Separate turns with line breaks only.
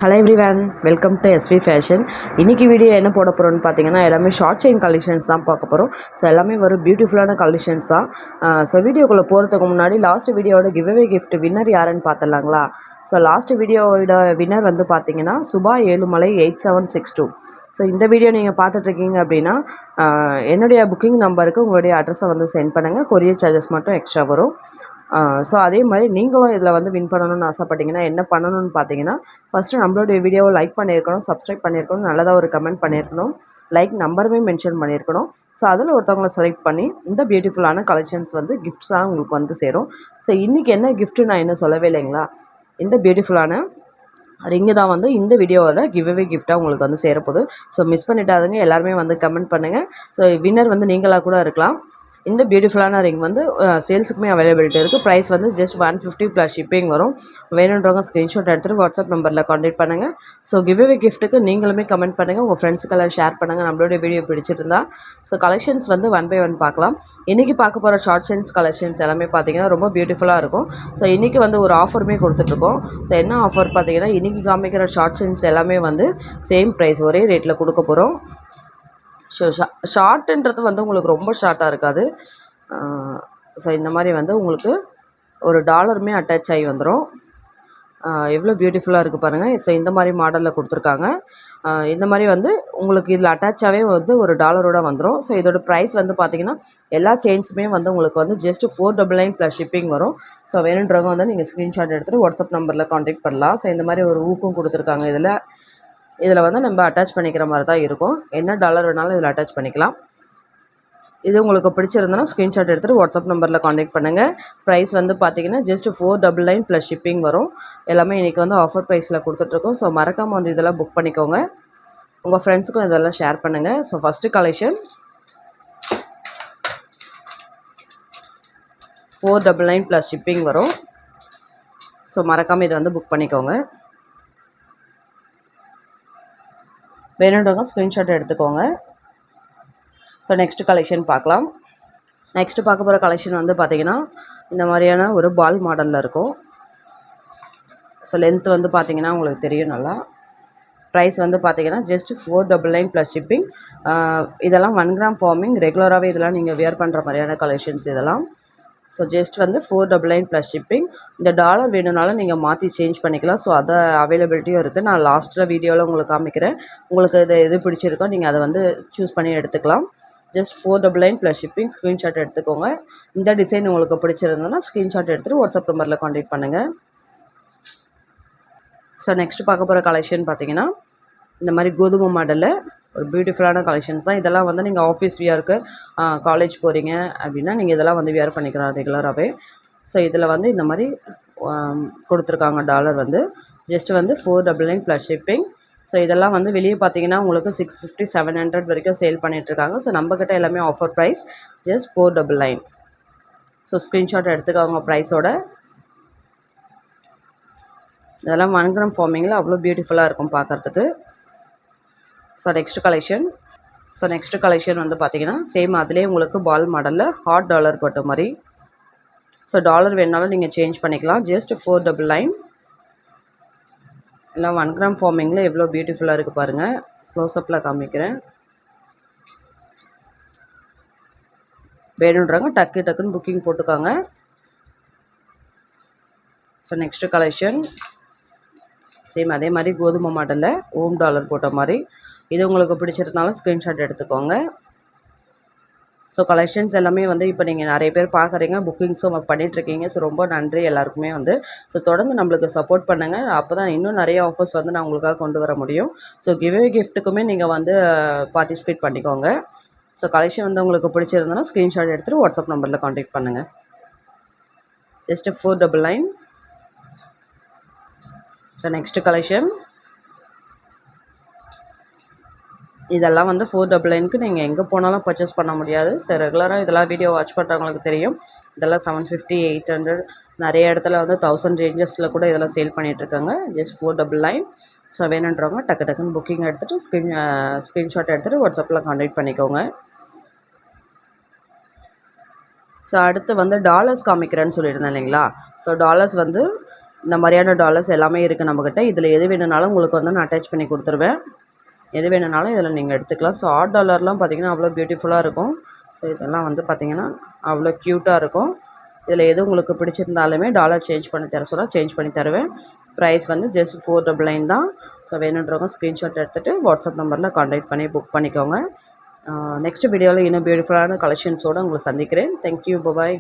Hello everyone, welcome to SV fashion. இன்றைக்கி video என்ன போட போகிறோன்னு பார்த்தீங்கன்னா, எல்லாமே ஷார்ட் செயின் கலெக்ஷன்ஸ் தான் பார்க்க போகிறோம். ஸோ எல்லாமே ஒரு பியூட்டிஃபுல்லான கலெக்ஷன்ஸ் தான். ஸோ வீடியோக்குள்ளே போகிறதுக்கு முன்னாடி லாஸ்ட் வீடியோட கிவ்அவே கிஃப்ட் வின்னர் யாருன்னு பார்த்துடலாங்களா? ஸோ லாஸ்ட் வீடியோவோட வின்னர் வந்து பார்த்தீங்கன்னா சுபா ஏழுமலை 8762. ஸோ இந்த வீடியோ நீங்கள் பார்த்துட்ருக்கீங்க அப்படின்னா என்னுடைய புக்கிங் நம்பருக்கு உங்களுடைய அட்ரஸை வந்து சென்ட் பண்ணுங்கள். கொரியர் சார்ஜஸ் மட்டும் எக்ஸ்ட்ரா வரும். ஸோ அதே மாதிரி நீங்களும் இதில் வந்து வின் பண்ணணும்னு ஆசைப்பட்டீங்கன்னா என்ன பண்ணணும்னு பார்த்தீங்கன்னா, ஃபஸ்ட்டு நம்மளுடைய வீடியோவை லைக் பண்ணியிருக்கணும், சப்ஸ்கிரைப் பண்ணியிருக்கணும், நல்லதாக ஒரு கமெண்ட் பண்ணியிருக்கணும், லைக் நம்பருமே மென்ஷன் பண்ணியிருக்கணும். ஸோ அதில் ஒருத்தவங்களை செலக்ட் பண்ணி இந்த பியூட்டிஃபுல்லான கலெக்ஷன்ஸ் வந்து கிஃப்ட்ஸாக உங்களுக்கு வந்து சேரும். ஸோ இன்றைக்கி என்ன கிஃப்ட்டு நான் இன்னும் சொல்லவே இல்லைங்களா, இந்த பியூட்டிஃபுல்லான ரிங்கு தான் வந்து இந்த வீடியோவில் கிவ்அவே கிஃப்ட்டாக உங்களுக்கு வந்து சேரப்போகுது. ஸோ மிஸ் பண்ணிட்டாதுங்க, எல்லாருமே வந்து கமெண்ட் பண்ணுங்கள். ஸோ வின்னர் வந்து நீங்களாக கூட இருக்கலாம். இந்த பியூட்டிஃபுல்லான ரிங் வந்து சேல்ஸுக்குமே அவைலபிலிட்டி இருக்குது. ப்ரைஸ் வந்து ஜஸ்ட் 150 ப்ளஸ் ஷிப்பிங் வரும். வேணுன்றவங்க ஸ்க்ரீன்ஷாட் எடுத்துகிட்டு வாட்ஸ்அப் நம்பரில் கான்டாக்ட் பண்ணுங்கள். ஸோ கிவ்அவே கிஃப்ட்டுக்கு நீங்களுமே கமெண்ட் பண்ணுங்கள், உங்கள் ஃப்ரெண்ட்ஸுக்கெல்லாம் ஷேர் பண்ணுங்கள் நம்மளுடைய வீடியோ பிடிச்சிருந்தா. ஸோ கலெக்ஷன்ஸ் வந்து ஒன் பை ஒன் பார்க்கலாம். இன்றைக்கி பார்க்க போகிற ஷார்ட் செயின்ஸ் கலெக்ஷன்ஸ் எல்லாமே பார்த்தீங்கன்னா ரொம்ப பியூட்டிஃபுல்லாக இருக்கும். ஸோ இன்றைக்கி வந்து ஒரு ஆஃபருமே கொடுத்துட்ருக்கோம். ஸோ என்ன ஆஃபர் பார்த்தீங்கன்னா, இன்றைக்கி காமிக்கிற ஷார்ட் செயின்ஸ் எல்லாமே வந்து சேம் ப்ரைஸ், ஒரே ரேட்டில் கொடுக்க போகிறோம். ஷார்ட்டுன்றது வந்து உங்களுக்கு ரொம்ப ஷார்ட்டாக இருக்காது. ஸோ இந்த மாதிரி வந்து உங்களுக்கு ஒரு டாலருமே அட்டாச் ஆகி வந்துடும். எவ்வளோ பியூட்டிஃபுல்லாக இருக்குது பாருங்கள். ஸோ இந்த மாதிரி மாடலில் கொடுத்துருக்காங்க. இந்த மாதிரி வந்து உங்களுக்கு இதில் அட்டாச்சாகவே வந்து ஒரு டாலரோட வந்துடும். ஸோ இதோட ப்ரைஸ் வந்து பார்த்திங்கன்னா எல்லா செயின்ஸுமே வந்து உங்களுக்கு வந்து ஜஸ்ட் 499 ப்ளஸ் ஷிப்பிங் வரும். ஸோ வேணுன்றவங்க வந்து நீங்கள் ஸ்க்ரீன்ஷாட் எடுத்துகிட்டு வாட்ஸ்அப் நம்பரில் கான்டாக்ட் பண்ணலாம். ஸோ இந்த மாதிரி ஒரு ஊக்கம் கொடுத்துருக்காங்க. இதில் வந்து நம்ம அட்டாச் பண்ணிக்கிற மாதிரி தான் இருக்கும். என்ன டாலர் வேணாலும் இதில் அட்டாச் பண்ணிக்கலாம். இது உங்களுக்கு பிடிச்சிருந்தனா ஸ்க்ரீன்ஷாட் எடுத்துகிட்டு வாட்ஸ்அப் நம்பரில் கான்டாக்ட் பண்ணுங்கள். ப்ரைஸ் வந்து பார்த்தீங்கன்னா ஜஸ்ட் 499 ப்ளஸ் ஷிப்பிங் வரும். எல்லாமே இன்றைக்கி வந்து ஆஃபர் ப்ரைஸில் கொடுத்துட்ருக்கோம். ஸோ மறக்காமல் வந்து இதெல்லாம் புக் பண்ணிக்கோங்க, உங்கள் ஃப்ரெண்ட்ஸுக்கும் இதெல்லாம் ஷேர் பண்ணுங்கள். So first collection 499 plus shipping வரும். ஸோ மறக்காமல் இதை வந்து புக் பண்ணிக்கோங்க. வேணுன்றவங்க ஸ்க்ரீன்ஷாட் எடுத்துக்கோங்க. ஸோ நெக்ஸ்ட்டு கலெக்ஷன் பார்க்கலாம். நெக்ஸ்ட்டு பார்க்க போகிற கலெக்ஷன் வந்து பார்த்திங்கன்னா இந்த மாதிரியான ஒரு பால் மாடலில் இருக்கும். ஸோ லென்த் வந்து பார்த்திங்கன்னா உங்களுக்கு தெரியும் நல்லா. ப்ரைஸ் வந்து பார்த்திங்கன்னா ஜஸ்ட் 499 ப்ளஸ் ஷிப்பிங். இதெல்லாம் 1 கிராம் ஃபார்மிங், ரெகுலராகவே இதெல்லாம் நீங்கள் வியர் பண்ணுற மாதிரியான கலெக்ஷன்ஸ் இதெல்லாம். ஸோ ஜஸ்ட் வந்து 499 ப்ளஸ் ஷிப்பிங். இந்த டாலர் வேணும்னாலும் நீங்கள் மாற்றி சேஞ்ச் பண்ணிக்கலாம். ஸோ அதை அவைலபிலிட்டியும் இருக்குது. நான் லாஸ்ட்டில் வீடியோவில் உங்களுக்கு காமிக்கிறேன். உங்களுக்கு எது பிடிச்சிருக்கோ நீங்கள் அதை வந்து சூஸ் பண்ணி எடுத்துக்கலாம். Just 499 plus shipping. ஸ்க்ரீன்ஷாட் எடுத்துக்கோங்க. இந்த டிசைன் உங்களுக்கு பிடிச்சிருந்ததுன்னா ஸ்க்ரீன்ஷாட் எடுத்துகிட்டு வாட்ஸ்அப் நம்பரில் கான்டாக்ட் பண்ணுங்கள். ஸோ நெக்ஸ்ட்டு பார்க்க போகிற கலெக்ஷன் பார்த்திங்கன்னா இந்த மாதிரி கோதுமை மாடலில் ஒரு பியூட்டிஃபுல்லான கலெக்ஷன்ஸ் தான். இதெல்லாம் வந்து நீங்கள் ஆஃபீஸ் வியருக்கு, காலேஜ் போகிறீங்க அப்படின்னா நீங்கள் இதெல்லாம் வந்து வியர் பண்ணிக்கலாம் ரெகுலராகவே. ஸோ இதில் வந்து இந்த மாதிரி கொடுத்துருக்காங்க. டாலர் வந்து ஜஸ்ட் வந்து 499 ப்ளஸ் ஷிப்பிங். ஸோ இதெல்லாம் வந்து வெளியே பார்த்தீங்கன்னா உங்களுக்கு 650 700 வரைக்கும் சேல் பண்ணிகிட்ருக்காங்க. ஸோ நம்மக்கிட்ட எல்லாமே offer price just 499. So screenshot எடுத்துக்கோங்க ப்ரைஸோட. இதெல்லாம் 1 கிராம் ஃபார்மிங்கில் அவ்வளோ பியூட்டிஃபுல்லாக இருக்கும் பார்க்குறதுக்கு. ஸோ நெக்ஸ்ட்டு கலெக்ஷன் வந்து பார்த்திங்கன்னா சேம் அதிலே உங்களுக்கு பால் மாடலில் ஹாட் டாலர் போட்ட மாதிரி. ஸோ டாலர் வேணுனாலும் நீங்கள் சேஞ்ச் பண்ணிக்கலாம். ஜஸ்ட் 499. எல்லாம் 1 கிராம் ஃபார்மிங்கில் எவ்வளோ பியூட்டிஃபுல்லாக இருக்குது பாருங்கள். க்ளோஸ்அப்பில் காமிக்கிறேன். வேணுன்றாங்க டக்குன்னு புக்கிங் போட்டுக்காங்க. ஸோ நெக்ஸ்ட்டு கலெக்ஷன் சேம் அதே மாதிரி கோதுமை மாடலில் ஓம் டாலர் போட்ட மாதிரி. இது உங்களுக்கு பிடிச்சிருந்தாலும் ஸ்க்ரீன்ஷாட் எடுத்துக்கோங்க. ஸோ கலெக்ஷன்ஸ் எல்லாமே வந்து இப்போ நீங்கள் நிறைய பேர் பார்க்குறீங்க, புக்கிங்ஸும் பண்ணிகிட்ருக்கீங்க. ஸோ ரொம்ப நன்றி எல்லாருக்குமே வந்து. ஸோ தொடர்ந்து நம்மளுக்கு சப்போர்ட் பண்ணுங்கள். அப்போ தான் இன்னும் நிறைய ஆஃபர்ஸ் வந்து நான் உங்களுக்காக கொண்டு வர முடியும். ஸோ கிவ்அவே கிஃப்ட்டுக்குமே நீங்கள் வந்து பார்ட்டிசிபேட் பண்ணிக்கோங்க. ஸோ கலெக்ஷன் வந்து உங்களுக்கு பிடிச்சிருந்தனா ஸ்க்ரீன்ஷாட் எடுத்துகிட்டு வாட்ஸ்அப் நம்பரில் கான்டாக்ட் பண்ணுங்கள். ஜஸ்ட் 499. ஸோ நெக்ஸ்ட்டு கலெக்ஷன் இதெல்லாம் வந்து 499க்கு நீங்கள் எங்கே போனாலும் பர்ச்சேஸ் பண்ண முடியாது. ஸோ ரெகுலராக இதெல்லாம் வீடியோ வாட்ச் பண்ணுறவங்களுக்கு தெரியும். இதெல்லாம் 750 800 நிறைய இடத்துல வந்து 1000 ரேஞ்சஸில் கூட இதெல்லாம் சேல் பண்ணிகிட்ருக்காங்க. ஜஸ்ட் 499. ஸோ வேணுன்றவங்க டக்குன்னு புக்கிங் எடுத்துகிட்டு ஸ்க்ரீன்ஷாட் எடுத்துகிட்டு வாட்ஸ்அப்பில் கான்டாக்ட் பண்ணிக்கோங்க. ஸோ அடுத்து வந்து டாலர்ஸ் காமிக்கிறேன்னு சொல்லியிருந்தேன் இல்லைங்களா. ஸோ டாலர்ஸ் வந்து இந்த மாதிரியான டாலர்ஸ் எல்லாமே இருக்குது நம்மக்கிட்ட. இதில் எது வேணுனாலும் உங்களுக்கு வந்து நான் அட்டாச் பண்ணி கொடுத்துருவேன். எது வேணுனாலும் இதில் நீங்கள் எடுத்துக்கலாம். ஸோ ஆட் டாலர்லாம் பார்த்திங்கன்னா அவ்வளோ பியூட்டிஃபுல்லாக இருக்கும். ஸோ இதெல்லாம் வந்து பார்த்திங்கன்னா அவ்வளோ க்யூட்டாக இருக்கும். இதில் எது உங்களுக்கு பிடிச்சிருந்தாலுமே டாலர் சேஞ்ச் பண்ணி தர சொன்னால் சேஞ்ச் பண்ணி தருவேன். ப்ரைஸ் வந்து ஜஸ்ட் 499 தான். ஸோ வேணுன்றவங்க ஸ்க்ரீன்ஷாட் எடுத்துகிட்டு வாட்ஸ்அப் நம்பரில் கான்டாக்ட் பண்ணி புக் பண்ணிக்கோங்க. நெக்ஸ்ட் வீடியோவில் இன்னும் பியூட்டிஃபுல்லான கலெக்ஷன்ஸோடு உங்களை சந்திக்கிறேன். தேங்க்யூ, பாய்.